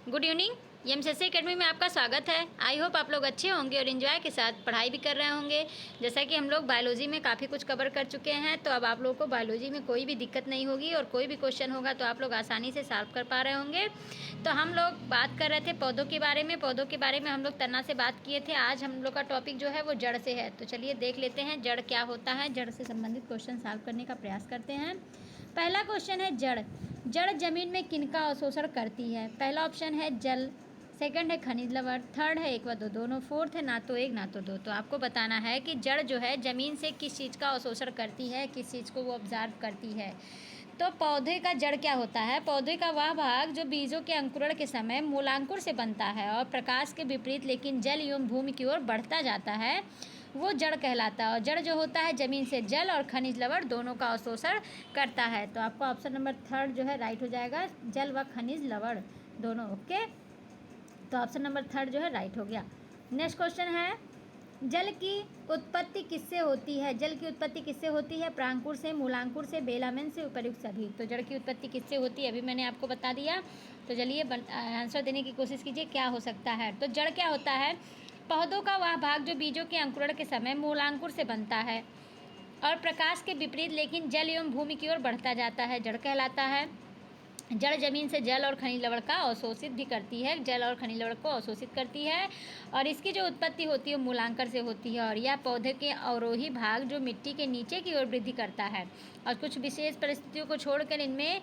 Good evening. एमएसएससी academy में आपका स्वागत है। आई होप आप लोग अच्छे होंगे और इन्जॉय के साथ पढ़ाई भी कर रहे होंगे। जैसा कि हम लोग बायोलॉजी में काफ़ी कुछ कवर कर चुके हैं, तो अब आप लोगों को बायोलॉजी में कोई भी दिक्कत नहीं होगी और कोई भी क्वेश्चन होगा तो आप लोग आसानी से सॉल्व कर पा रहे होंगे। तो हम लोग बात कर रहे थे पौधों के बारे में। पौधों के बारे में हम लोग तना से बात किए थे। आज हम लोग का टॉपिक जो है वो जड़ से है। तो चलिए देख लेते हैं जड़ क्या होता है। जड़ से संबंधित क्वेश्चन सॉल्व करने का प्रयास करते हैं। पहला क्वेश्चन है जड़। जड़ जमीन में किनका अवशोषण करती है? पहला ऑप्शन है जल, सेकंड है खनिज लवण, थर्ड है एक व दो दोनों, फोर्थ है ना तो एक ना तो दो। तो आपको बताना है कि जड़ जो है ज़मीन से किस चीज़ का अवशोषण करती है, किस चीज़ को वो ऑब्जर्व करती है। तो पौधे का जड़ क्या होता है? पौधे का वह भाग जो बीजों के अंकुरण के समय मूलांकुर से बनता है और प्रकाश के विपरीत लेकिन जल एवं भूमि की ओर बढ़ता जाता है, वो जड़ कहलाता है। और जड़ जो होता है ज़मीन से जल और खनिज लवण दोनों का अवशोषण करता है। तो आपका ऑप्शन नंबर थर्ड जो है राइट हो जाएगा, जल व खनिज लवण दोनों। ओके, तो ऑप्शन नंबर थर्ड जो है राइट हो गया। नेक्स्ट क्वेश्चन है जल की उत्पत्ति किससे होती है? जल की उत्पत्ति किससे होती है? प्रांकुर से, मूलांकुर से, बेलामेन से, उपर्युक्त सभी। तो जड़ की उत्पत्ति किससे होती है अभी मैंने आपको बता दिया। तो चलिए आंसर देने की कोशिश कीजिए क्या हो सकता है। तो जड़ क्या होता है? पौधों का वह भाग जो बीजों के अंकुरण के समय मूलांकुर से बनता है और प्रकाश के विपरीत लेकिन जल एवं भूमि की ओर बढ़ता जाता है, जड़ कहलाता है। जड़ जमीन से जल और खनिज लवण का अवशोषित भी करती है, जल और खनिज लवण को अवशोषित करती है और इसकी जो उत्पत्ति होती है मूलांकर से होती है। और यह पौधे के अवरोही भाग जो मिट्टी के नीचे की ओर वृद्धि करता है और कुछ विशेष परिस्थितियों को छोड़कर इनमें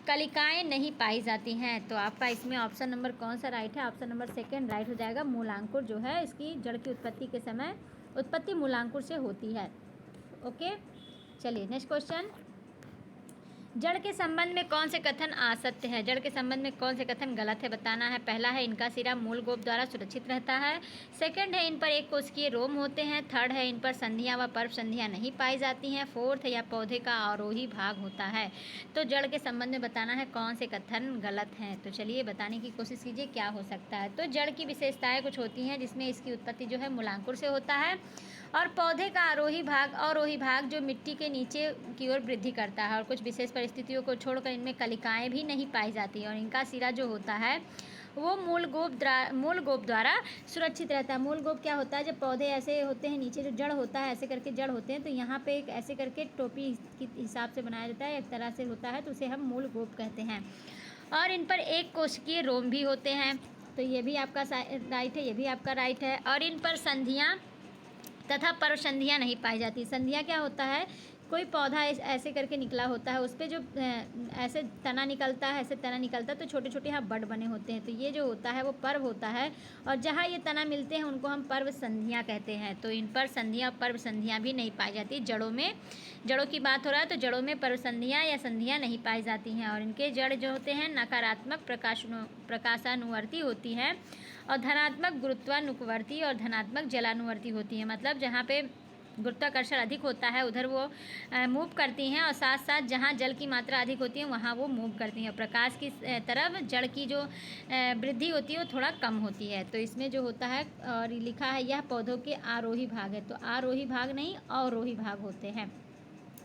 कलिकाएं नहीं पाई जाती हैं। तो आपका इसमें ऑप्शन नंबर कौन सा राइट है? ऑप्शन नंबर सेकेंड राइट हो जाएगा। मूलांकुर जो है इसकी जड़ की उत्पत्ति के समय उत्पत्ति मूलांकुर से होती है। ओके, चलिए नेक्स्ट क्वेश्चन। जड़ के संबंध में कौन से कथन असत्य है? जड़ के संबंध में कौन से कथन गलत है बताना है। पहला है इनका सिरा मूल गोप द्वारा सुरक्षित रहता है, सेकंड है इन पर एक कोशिकीय रोम होते हैं, थर्ड है इन पर संधियां व पर्व संधियां नहीं पाई जाती हैं, फोर्थ है यह पौधे का आरोही भाग होता है। तो जड़ के संबंध में बताना है कौन से कथन गलत हैं। तो चलिए बताने की कोशिश कीजिए क्या हो सकता है। तो जड़ की विशेषताएँ कुछ होती हैं जिसमें इसकी उत्पत्ति जो है मूलांकुर से होता है और पौधे का अवरोही भाग जो मिट्टी के नीचे की ओर वृद्धि करता है और कुछ विशेष परिस्थितियों को छोड़कर इनमें कलिकाएं भी नहीं पाई जाती और इनका सिरा जो होता है वो मूल गोप द्वारा सुरक्षित रहता है। मूल गोप क्या होता है? जब पौधे ऐसे होते हैं, नीचे जो जड़ होता है ऐसे करके जड़ होते हैं, तो यहाँ पे एक ऐसे करके टोपी के हिसाब से बनाया जाता है, एक तरह से होता है, तो उसे हम मूल गोप कहते हैं। और इन पर एक कोशिकीय रोम भी होते हैं। तो ये भी आपका राइट है, ये भी आपका राइट है। और इन पर संधियाँ तथा पर्व संधियाँ नहीं पाई जाती। संधियाँ क्या होता है? कोई पौधा ऐसे करके निकला होता है, उस पर जो ऐसे तना निकलता है, ऐसे तना निकलता है तो छोटे छोटे यहाँ बड बने होते हैं, तो ये जो होता है वो पर्व होता है। और जहाँ ये तना मिलते हैं उनको हम पर्व संधियाँ कहते हैं। तो इन पर संधियाँ पर्व संधियाँ भी नहीं पाई जाती। जड़ों की बात हो रहा है तो जड़ों में पर्व संधियाँ या संधियाँ नहीं पाई जाती हैं और इनके जड़ जो होते हैं नकारात्मक प्रकाशानुवर्ती होती हैं और धनात्मक गुरुत्वानुवर्ती और धनात्मक जलानुवर्ती होती हैं। मतलब जहाँ पे गुरुत्वाकर्षण अधिक होता है उधर वो मूव करती हैं और साथ साथ जहाँ जल की मात्रा अधिक होती है वहाँ वो मूव करती हैं। प्रकाश की तरफ जड़ की जो वृद्धि होती है वो थोड़ा कम होती है। तो इसमें जो होता है और लिखा है यह पौधों के आरोही भाग है, तो आरोही भाग नहीं अवरोही भाग होते हैं।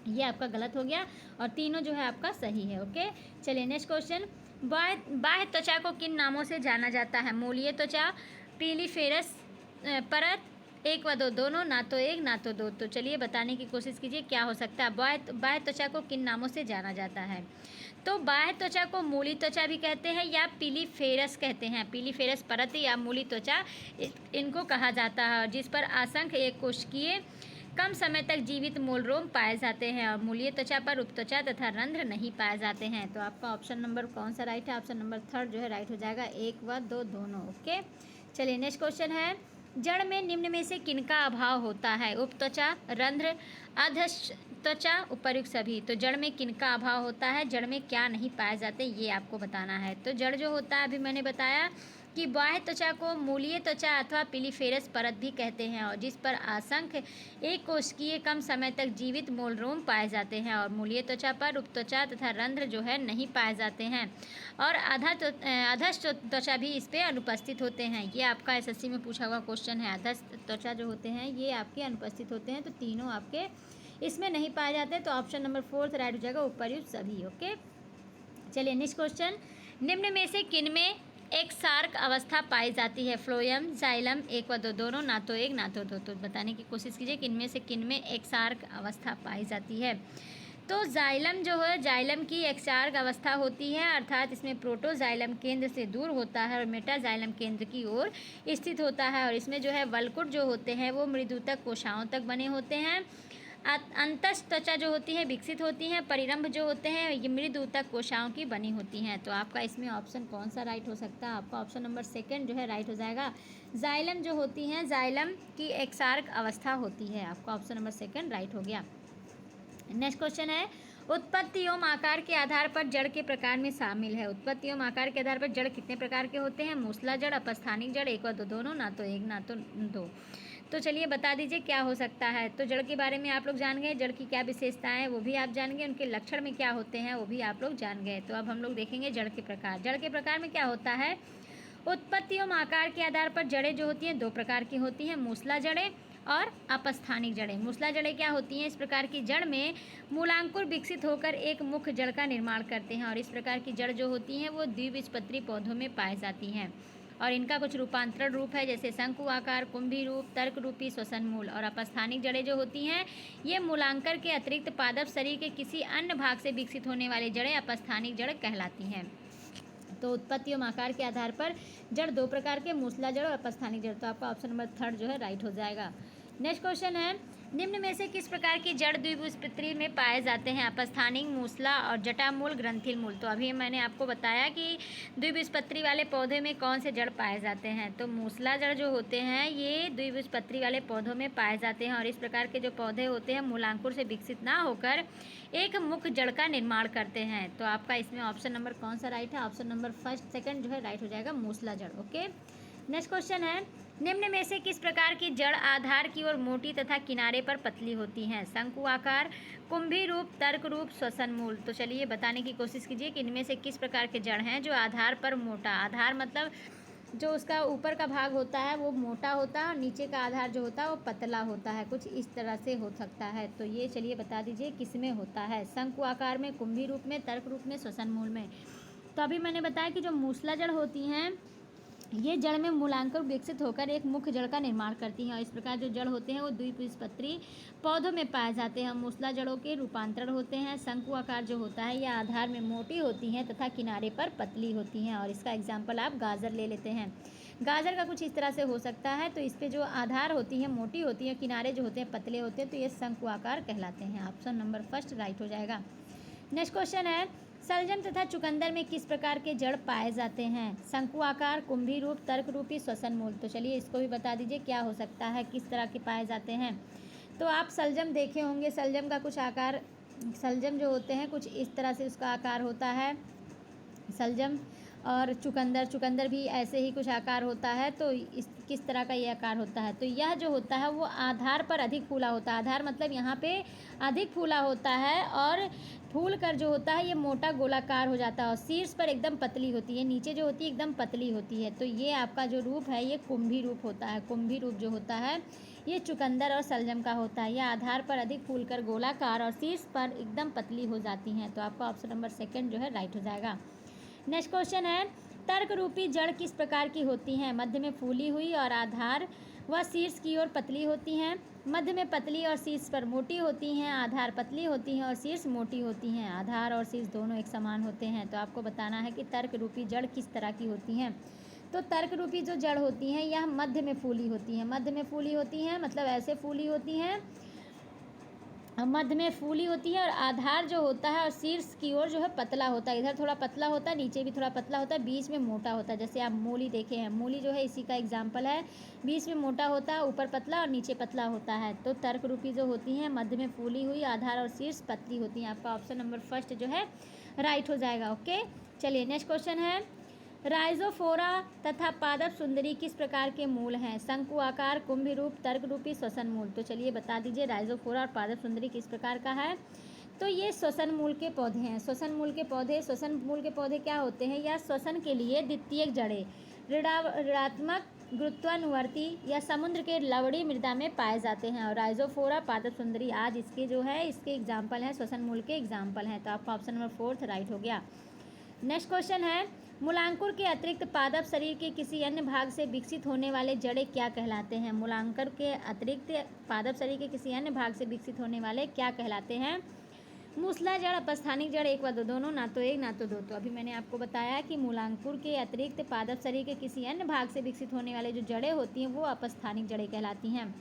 ये आपका गलत हो गया और तीनों जो है आपका सही है। ओके, चलिए नेक्स्ट क्वेश्चन। बाह्य त्वचा को किन नामों से जाना जाता है? मूलीय त्वचा, पीलीफेरस परत, एक व दो दोनों, ना तो एक ना तो दो। तो चलिए बताने की कोशिश कीजिए क्या हो सकता है। बाह्य त्वचा को किन नामों से जाना जाता है? तो बाह्य त्वचा को मूली त्वचा भी कहते हैं या पीलीफेरस कहते हैं। पीलीफेरस परत या मूली त्वचा इनको कहा जाता है, जिस पर असंख्य एक कोशिकीय कम समय तक जीवित मूल रोम पाए जाते हैं और मूलीय त्वचा पर उपत्वचा तथा रंध्र नहीं पाए जाते हैं। तो आपका ऑप्शन नंबर कौन सा राइट है? ऑप्शन नंबर थर्ड जो है राइट हो जाएगा, एक व दो दोनों। ओके, चलिए नेक्स्ट क्वेश्चन है जड़ में निम्न में से किनका अभाव होता है? उपत्वचा, रंध्र, अधस्त्वचा, उपर्युक्त सभी। तो जड़ में किनका अभाव होता है? जड़ में क्या नहीं पाए जाते ये आपको बताना है। तो जड़ जो होता है अभी मैंने बताया कि बाह्य त्वचा को मूलीय त्वचा अथवा पीलीफेरस परत भी कहते हैं और जिस पर असंख्य एक कोशिकीय कम समय तक जीवित मूल रोम पाए जाते हैं और मूलीय त्वचा पर उपत्वचा तथा रंध्र जो है नहीं पाए जाते हैं और अधस्थ त्वचा भी इस पर अनुपस्थित होते हैं। ये आपका एसएससी में पूछा हुआ क्वेश्चन है। अधस्थ त्वचा जो होते हैं ये आपके अनुपस्थित होते हैं, तो तीनों आपके इसमें नहीं पाए जाते। तो ऑप्शन नंबर फोर्थ राइट हो जाएगा, उपर्युक्त सभी। ओके, चलिए नेक्स्ट क्वेश्चन। निम्न में से किन में एकसार्क अवस्था पाई जाती है? फ्लोएम, जाइलम, एक व दो दोनों, ना तो एक ना तो दो। तो बताने की कोशिश कीजिए कि इनमें से किन में एकसार्क अवस्था पाई जाती है। तो जाइलम जो है, जाइलम की एकसार्क अवस्था होती है, अर्थात इसमें प्रोटोजाइलम केंद्र से दूर होता है और मेटाजाइलम केंद्र की ओर स्थित होता है। और इसमें जो है वल्कुट जो होते हैं वो मृदुतक कोशाओं तक बने होते हैं। अंतस त्वचा जो होती है विकसित होती हैं। परिरंभ जो होते हैं ये मृदुतक कोशाओं की बनी होती हैं। तो आपका इसमें ऑप्शन कौन सा राइट हो सकता है? आपका ऑप्शन नंबर सेकंड जो है राइट हो जाएगा। जाइलम जो होती हैं, जाइलम की एकसार्क अवस्था होती है। आपका ऑप्शन नंबर सेकंड राइट हो गया। नेक्स्ट क्वेश्चन है, उत्पत्ति एवं आकार के आधार पर जड़ के प्रकार में शामिल है। उत्पत्ति एवं आकार के आधार पर जड़ कितने प्रकार के होते हैं? मूसला जड़, अपस्थानिक जड़, एक व दो दोनों, ना तो एक ना तो दो। तो चलिए बता दीजिए क्या हो सकता है। तो जड़ के बारे में आप लोग जान गए, जड़ की क्या विशेषताएं हैं वो भी आप जान गए, उनके लक्षण में क्या होते हैं वो भी आप लोग जान गए। तो अब हम लोग देखेंगे जड़ के प्रकार। जड़ के प्रकार में क्या होता है? उत्पत्ति एवं आकार के आधार पर जड़ें जो होती हैं दो प्रकार की होती हैं, मूसला जड़ें और अपस्थानिक जड़ें। मूसला जड़ें क्या होती हैं? इस प्रकार की जड़ में मूलांकुर विकसित होकर एक मुख्य जड़ का निर्माण करते हैं और इस प्रकार की जड़ जो होती हैं वो द्विबीजपत्री पौधों में पाई जाती हैं और इनका कुछ रूपांतरण रूप है, जैसे शंकु आकार, कुंभी रूप, तर्क रूपी, श्वसन मूल। और अपस्थानिक जड़ें जो होती हैं ये मूलांकर के अतिरिक्त पादप शरीर के किसी अन्य भाग से विकसित होने वाली जड़ें अपस्थानिक जड़ कहलाती हैं। तो उत्पत्ति एवं आकार के आधार पर जड़ दो प्रकार के, मूसला जड़ और अपस्थानिक जड़। तो आपका ऑप्शन नंबर थर्ड जो है राइट हो जाएगा। नेक्स्ट क्वेश्चन है, निम्न में से किस प्रकार की जड़ द्विबीजपत्री में पाए जाते हैं? अपस्थानिक, मूसला और जटामूल, ग्रंथिल मूल। तो अभी मैंने आपको बताया कि द्विबीजपत्री वाले पौधे में कौन से जड़ पाए जाते हैं। तो मूसला जड़ जो होते हैं ये द्विबीजपत्री वाले पौधों में पाए जाते हैं और इस प्रकार के जो पौधे होते हैं मूलांकुर से विकसित ना होकर एक मुख्य जड़ का निर्माण करते हैं। तो आपका इसमें ऑप्शन नंबर कौन सा राइट है? ऑप्शन नंबर फर्स्ट सेकंड जो है राइट हो जाएगा, मूसला जड़। ओके, नेक्स्ट क्वेश्चन है, निम्न में से किस प्रकार की जड़ आधार की ओर मोटी तथा किनारे पर पतली होती हैं? शंकु आकार, कुंभी रूप, तर्क रूप, श्वसन मूल। तो चलिए बताने की कोशिश कीजिए कि इनमें से किस प्रकार के जड़ हैं जो आधार पर मोटा, आधार मतलब जो उसका ऊपर का भाग होता है वो मोटा होता है और नीचे का आधार जो होता है वो पतला होता है, कुछ इस तरह से हो सकता है। तो ये चलिए बता दीजिए किस में होता है? शंकु आकार में, कुंभी रूप में, तर्क रूप में, श्वसन मूल में। तो अभी मैंने बताया कि जो मूसला जड़ होती हैं ये जड़ में मूलांकुर विकसित होकर एक मुख्य जड़ का निर्माण करती हैं और इस प्रकार जो जड़ होते हैं वो द्विबीजपत्री पौधों में पाए जाते हैं। मूसला जड़ों के रूपांतरण होते हैं। शंकु आकार जो होता है यह आधार में मोटी होती हैं तथा किनारे पर पतली होती हैं और इसका एग्जाम्पल आप गाजर ले लेते हैं। गाजर का कुछ इस तरह से हो सकता है। तो इस पर जो आधार होती है मोटी होती है, किनारे जो होते हैं पतले होते हैं, तो ये शंकु आकार कहलाते हैं। ऑप्शन नंबर फर्स्ट राइट हो जाएगा। नेक्स्ट क्वेश्चन है, शलजम तथा चुकंदर में किस प्रकार के जड़ पाए जाते हैं? शंकु आकार, कुंभी रूप, तर्क रूपी, श्वसन मूल। तो चलिए इसको भी बता दीजिए क्या हो सकता है, किस तरह के पाए जाते हैं। तो आप शलजम देखे होंगे, शलजम का कुछ आकार, शलजम जो होते हैं कुछ इस तरह से उसका आकार होता है शलजम। और चुकंदर भी ऐसे ही कुछ आकार होता है। तो इस किस तरह का ये आकार होता है? तो यह जो होता है वो आधार पर अधिक फूला होता है। आधार मतलब यहाँ पे अधिक फूला होता है और फूल कर जो होता है ये मोटा गोलाकार हो जाता है और शीर्ष पर एकदम पतली होती है, नीचे जो होती है एकदम पतली होती है। तो ये आपका जो रूप है ये कुंभी रूप होता है। कुंभी रूप जो होता है ये चुकंदर और शलजम का होता है। यह आधार पर अधिक फूल कर गोलाकार और शीर्ष पर एकदम पतली हो जाती हैं। तो आपका ऑप्शन नंबर सेकंड जो है राइट हो जाएगा। नेक्स्ट क्वेश्चन है, तर्क रूपी जड़ किस प्रकार की होती हैं? मध्य में फूली हुई और आधार व शीर्ष की ओर पतली होती हैं। मध्य में पतली और शीर्ष पर मोटी होती हैं। आधार पतली होती हैं और शीर्ष मोटी होती हैं। आधार और शीर्ष दोनों एक समान होते हैं। तो आपको बताना है कि तर्क रूपी जड़ किस तरह की होती हैं। तो तर्क रूपी जो जड़ होती हैं यह मध्य में फूली होती हैं। मध्य में फूली होती हैं मतलब ऐसे फूली होती हैं, मध्य में फूली होती है और आधार जो होता है और शीर्ष की ओर जो है पतला होता है। इधर थोड़ा पतला होता है, नीचे भी थोड़ा पतला होता है, बीच में मोटा होता है। जैसे आप मूली देखे हैं, मूली जो है इसी का एग्जाम्पल है। बीच में मोटा होता है, ऊपर पतला और नीचे पतला होता है। तो तर्क रूपी जो होती हैं मध्य में फूली हुई, आधार और शीर्ष पतली होती हैं। आपका ऑप्शन नंबर फर्स्ट जो है राइट हो जाएगा। ओके, चलिए नेक्स्ट क्वेश्चन है, राइजोफोरा तथा पादप सुंदरी किस प्रकार के मूल हैं? शंकु आकार, कुंभी रूप, तर्क रूपी, श्वसन मूल। तो चलिए बता दीजिए राइजोफोरा और पादप सुंदरी किस प्रकार का है। तो ये श्वसन मूल के पौधे हैं। श्वसन मूल के पौधे क्या होते हैं? या श्वसन के लिए द्वितीयक जड़ें ऋणात्मक गुरुत्वानुवर्ती या समुद्र के लवड़ी मृदा में पाए जाते हैं। और राइजोफोरा, पादप सुंदरी आज इसके जो है इसके एग्जाम्पल हैं, श्वसन मूल के एग्जाम्पल हैं। तो आपका ऑप्शन नंबर फोर्थ राइट हो गया। नेक्स्ट क्वेश्चन है, मूलांकुर के अतिरिक्त पादप शरीर के किसी अन्य भाग से विकसित होने वाले जड़ें क्या कहलाते हैं? मूलांकुर के अतिरिक्त पादप शरीर के किसी अन्य भाग से विकसित होने वाले क्या कहलाते हैं? मूसला जड़, अपस्थानिक जड़, एक व दो दोनों, ना तो एक ना तो दो। तो अभी मैंने आपको बताया कि मूलांकुर के अतिरिक्त पादप शरीर के किसी अन्य भाग से विकसित होने वाले जो जड़ें होती हैं वो अपस्थानिक जड़ें कहलाती हैं।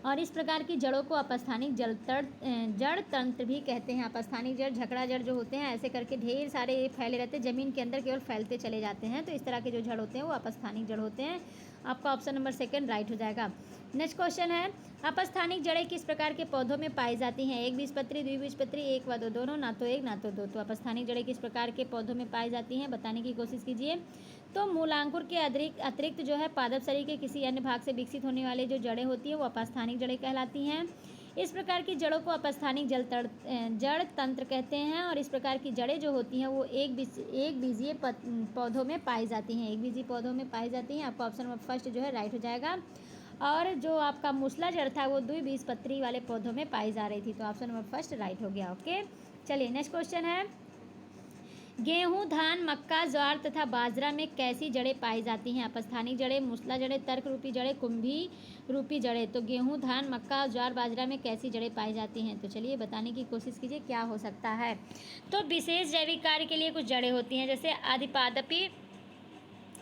और इस प्रकार की जड़ों को अपस्थानिक जड़ तंत्र भी कहते हैं। अपस्थानिक जड़, झकड़ा जड़ जो होते हैं ऐसे करके ढेर सारे फैले रहते हैं, ज़मीन के अंदर केवल फैलते चले जाते हैं। तो इस तरह के जो जड़ होते हैं वो अपस्थानिक जड़ होते हैं। आपका ऑप्शन नंबर 2 राइट हो जाएगा। नेक्स्ट क्वेश्चन है, अपस्थानिक जड़ें किस प्रकार के पौधों में पाई जाती हैं? एक बीजपत्री, द्विबीजपत्री, एक व दो दोनों, ना तो एक ना तो दो। तो अपस्थानिक जड़ें किस प्रकार के पौधों में पाई जाती हैं बताने की कोशिश कीजिए। तो मूलांकुर के अतिरिक्त जो है पादप शरीर के किसी अन्य भाग से विकसित होने वाले जो जड़ें होती हैं वो अपस्थानिक जड़ें कहलाती हैं। इस प्रकार की जड़ों को अपस्थानिक जड़ तंत्र कहते हैं। और इस प्रकार की जड़ें जो होती हैं वो एक बीजीय पौधों में पाई जाती हैं। एक बीजीय पौधों में पाई जाती हैं। आपका ऑप्शन नंबर 1 जो है राइट हो जाएगा। और जो आपका मूसला जड़ था वो द्विबीजपत्री वाले पौधों में पाई जा रही थी। तो ऑप्शन नंबर 1 राइट हो गया। ओके, चलिए नेक्स्ट क्वेश्चन है, गेहूं, धान, मक्का, ज्वार तथा बाजरा में कैसी जड़ें पाई जाती हैं? अपस्थानिक जड़ें, मूसला जड़ें, तर्क रूपी जड़ें, कुंभी रूपी जड़ें। तो गेहूं, धान, मक्का, ज्वार, बाजरा में कैसी जड़ें पाई जाती हैं? तो चलिए बताने की कोशिश कीजिए क्या हो सकता है। तो विशेष जैविक कार्य के लिए कुछ जड़ें होती हैं, जैसे अधिपादपी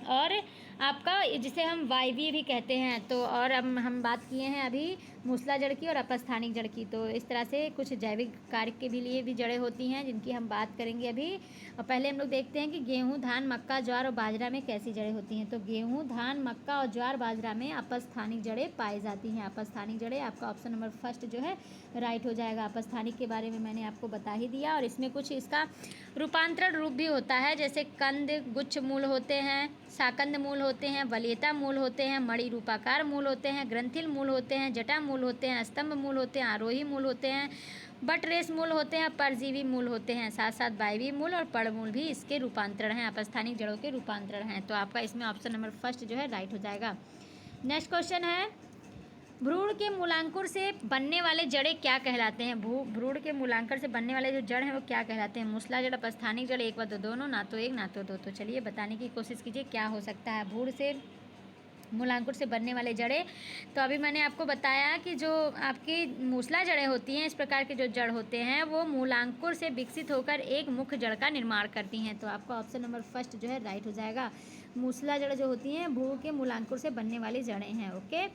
और आपका जिसे हम वायवीय भी कहते हैं। तो और अब हम बात किए हैं अभी मूसला जड़ की और अपस्थानिक जड़ की। तो इस तरह से कुछ जैविक कार्य के भी लिए भी जड़ें होती हैं जिनकी हम बात करेंगे अभी। और पहले हम लोग देखते हैं कि गेहूं, धान, मक्का, ज्वार और बाजरा में कैसी जड़ें होती हैं। तो गेहूं, धान, मक्का और ज्वार, बाजरा में अपस्थानिक जड़ें पाई जाती हैं। अपस्थानिक जड़ें, आपका ऑप्शन नंबर 1 जो है राइट हो जाएगा। अपस्थानिक के बारे में मैंने आपको बता ही दिया। और इसमें कुछ इसका रूपांतरण रूप भी होता है, जैसे कंद गुच्छ मूल होते हैं, साकंद मूल होते हैं, वलीयता मूल होते हैं, मणि रूपाकार मूल होते हैं, ग्रंथिल मूल होते हैं, जटा मूल होते हैं, स्तंभ मूल होते हैं, आरोही मूल होते हैं, बटरेस मूल होते हैं, परजीवी मूल होते हैं। साथ साथ वायवीय मूल और पड़ मूल भी इसके रूपांतरण हैं, अपस्थानिक जड़ों के रूपांतरण हैं। तो आपका इसमें ऑप्शन नंबर 1 जो है राइट हो जाएगा। नेक्स्ट क्वेश्चन है, भ्रूण के मूलांकुर से बनने वाले जड़ें क्या कहलाते हैं? भ्रूण के मूलांकुर से बनने वाले जो जड़ हैं वो क्या कहलाते हैं? मूसला जड़, अपस्थानिक जड़, एक व दो दोनों, ना तो एक ना तो दो। तो चलिए बताने की कोशिश कीजिए क्या हो सकता है भ्रूण से मूलांकुर से बनने वाले जड़ें। तो अभी मैंने आपको बताया कि जो आपकी मूसला जड़ें होती हैं, इस प्रकार के जो जड़ होते हैं वो मूलांकुर से विकसित होकर एक मुख्य जड़ का निर्माण करती हैं। तो आपका ऑप्शन नंबर 1 जो है राइट हो जाएगा। मूसला जड़ जो होती हैं भ्रूण के मूलांकुर से बनने वाली जड़ें हैं। ओके,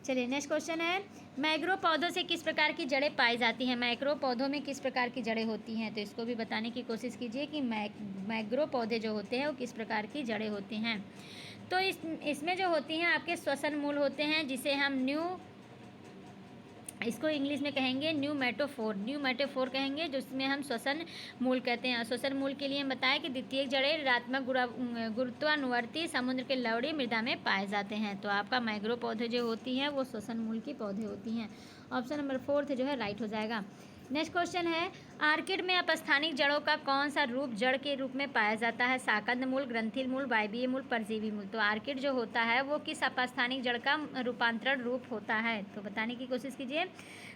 चलिए नेक्स्ट क्वेश्चन है, मैक्रो पौधों से किस प्रकार की जड़ें पाई जाती हैं? मैक्रो पौधों में किस प्रकार की जड़ें होती हैं? तो इसको भी बताने की कोशिश कीजिए कि मैक्रो पौधे जो होते हैं वो किस प्रकार की जड़ें होती हैं। तो इसमें जो होती हैं आपके श्वसन मूल होते हैं, जिसे हम इसको इंग्लिश में कहेंगे न्यूमेटोफोर कहेंगे, जिसमें हम श्वसन मूल कहते हैं। श्वसन मूल के लिए हम बताएं कि द्वितीयक जड़ें ऋणात्मक गुरुत्वानुवर्ती समुद्र के लवणीय मृदा में पाए जाते हैं। तो आपका मैग्रो पौधे जो होती हैं वो श्वसन मूल की पौधे होती हैं। ऑप्शन नंबर 4 जो है राइट हो जाएगा। नेक्स्ट क्वेश्चन है, आर्किड में अपस्थानिक जड़ों का कौन सा रूप जड़ के रूप में पाया जाता है? साकंद मूल, ग्रंथिल मूल, वायवीय मूल, परजीवी मूल। तो आर्किड जो होता है वो किस अपस्थानिक जड़ का रूपांतरण रूप होता है? तो बताने की कोशिश कीजिए।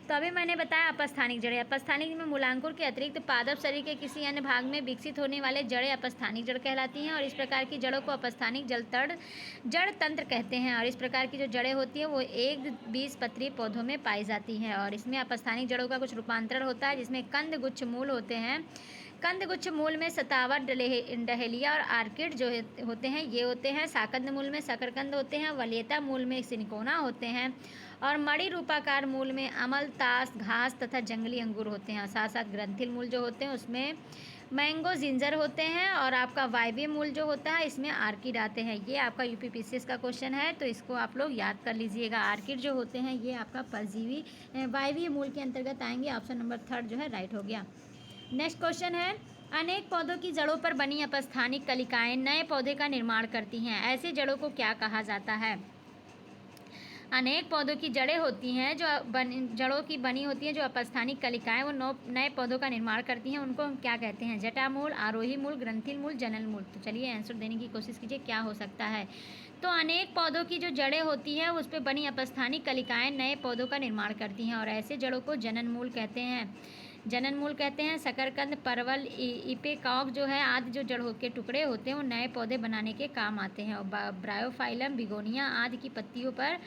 तो अभी मैंने बताया अपस्थानिक जड़ें। अपस्थानिक में मूलांकुर के अतिरिक्त पादप शरीर के किसी अन्य भाग में विकसित होने वाले जड़ें अपस्थानिक जड़ कहलाती हैं। और इस प्रकार की जड़ों को अपस्थानिक जड़ तंत्र कहते हैं। और इस प्रकार की जो जड़ें होती हैं वो एक बीजपत्री पौधों में पाई जाती हैं। और इसमें अपस्थानिक जड़ों का कुछ रूपांतरण होता है, जिसमें कंद गुच्छ मूल होते हैं। कंद गुच्छ मूल में सतावर, डहेलिया और आर्किड जो होते हैं ये होते हैं। साकंद मूल में शकरकंद होते हैं। वलीयता मूल में सिनकोना होते हैं। और मणि रूपाकार मूल में अमल, ताश, घास तथा जंगली अंगूर होते हैं। साथ साथ ग्रंथिल मूल जो होते हैं उसमें मैंगो, जिंजर होते हैं। और आपका वायवीय मूल जो होता है इसमें आर्किड आते हैं। ये आपका यूपीपीसीएस का क्वेश्चन है, तो इसको आप लोग याद कर लीजिएगा। आर्किड जो होते हैं ये आपका परजीवी वायवीय मूल के अंतर्गत आएंगे। ऑप्शन नंबर 3 जो है राइट हो गया। नेक्स्ट क्वेश्चन है, अनेक पौधों की जड़ों पर बनी अपस्थानिक कलिकाएं नए पौधे का निर्माण करती हैं। ऐसे जड़ों को क्या कहा जाता है? अनेक पौधों की जड़ें होती हैं जो जड़ों की बनी होती हैं, जो अपस्थानिक कलिकाएं वो नए पौधों का निर्माण करती हैं, उनको हम क्या कहते हैं? जटामूल, आरोही मूल, ग्रंथिल मूल, जनन मूल। तो चलिए आंसर देने की कोशिश कीजिए क्या हो सकता है। तो अनेक पौधों की जो जड़ें होती हैं उस पर बनी अपस्थानिक कलिकाएं नए पौधों का निर्माण करती हैं और ऐसे जड़ों को जनन मूल कहते हैं। जनन मूल कहते हैं। शकरकंद, परवल, इपेकॉक जो है आदि जो जड़ के टुकड़े होते हैं वो नए पौधे बनाने के काम आते हैं। और ब्रायोफाइलम, बिगोनिया आदि की पत्तियों पर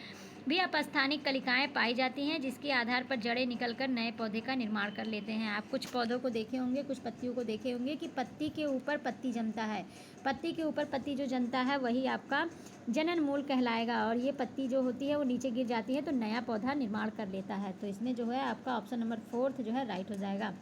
भी अपस्थानिक कलिकाएं पाई जाती हैं, जिसके आधार पर जड़ें निकलकर नए पौधे का निर्माण कर लेते हैं। आप कुछ पौधों को देखे होंगे, कुछ पत्तियों को देखे होंगे कि पत्ती के ऊपर पत्ती जमता है। पत्ती के ऊपर पत्ती जो जमता है वही आपका जनन मूल कहलाएगा। और ये पत्ती जो होती है वो नीचे गिर जाती है तो नया पौधा निर्माण कर लेता है। तो इसमें जो है आपका ऑप्शन नंबर 4 जो है राइट हो जाएगा।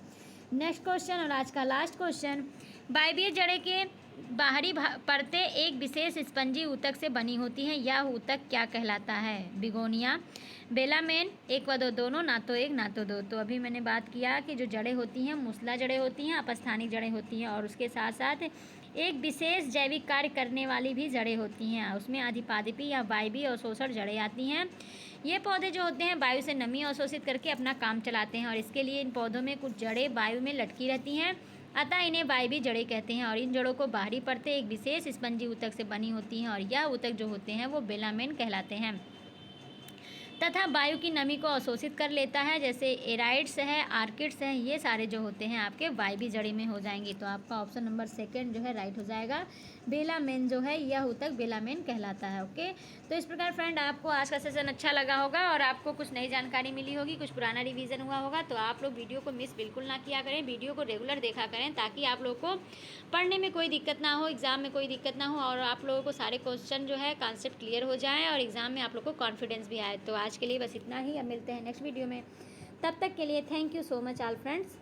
नेक्स्ट क्वेश्चन और आज का लास्ट क्वेश्चन, वायवीय जड़ें के बाहरी परतें एक विशेष स्पंजी ऊतक से बनी होती हैं। यह ऊतक क्या कहलाता है? बिगोनिया, बेलामेन, एक व दो दोनों, ना तो एक ना तो दो। तो अभी मैंने बात किया कि जो जड़ें होती हैं मूसला जड़ें होती हैं, अपस्थानिक जड़ें होती हैं और उसके साथ साथ एक विशेष जैविक कार्य करने वाली भी जड़ें होती हैं। उसमें अधिपादिपी या वायवीय अवशोषण जड़ें आती हैं। ये पौधे जो होते हैं वायु से नमी अवशोषित करके अपना काम चलाते हैं और इसके लिए इन पौधों में कुछ जड़ें वायु में लटकी रहती हैं, अतः इन्हें वायवीय जड़ें कहते हैं। और इन जड़ों को बाहरी परतें एक विशेष स्पंजी ऊतक से बनी होती हैं और यह ऊतक जो होते हैं वो बेलामेन कहलाते हैं तथा वायु की नमी को अवशोषित कर लेता है। जैसे एराइड्स है, आर्किड्स हैं, ये सारे जो होते हैं आपके वायवीय जड़ी में हो जाएंगे। तो आपका ऑप्शन नंबर 2 जो है राइट हो जाएगा। बेलामेन जो है यह ऊतक बेलामेन कहलाता है। ओके, तो इस प्रकार फ्रेंड आपको आज का सेशन अच्छा लगा होगा और आपको कुछ नई जानकारी मिली होगी, कुछ पुराना रिवीजन हुआ होगा। तो आप लोग वीडियो को मिस बिल्कुल ना किया करें, वीडियो को रेगुलर देखा करें ताकि आप लोग को पढ़ने में कोई दिक्कत ना हो, एग्ज़ाम में कोई दिक्कत ना हो और आप लोगों को सारे क्वेश्चन जो है कॉन्सेप्ट क्लियर हो जाएँ और एग्ज़ाम में आप लोग को कॉन्फिडेंस भी आए। तो आज के लिए बस इतना ही, अब मिलते हैं नेक्स्ट वीडियो में। तब तक के लिए thank you so much all friends.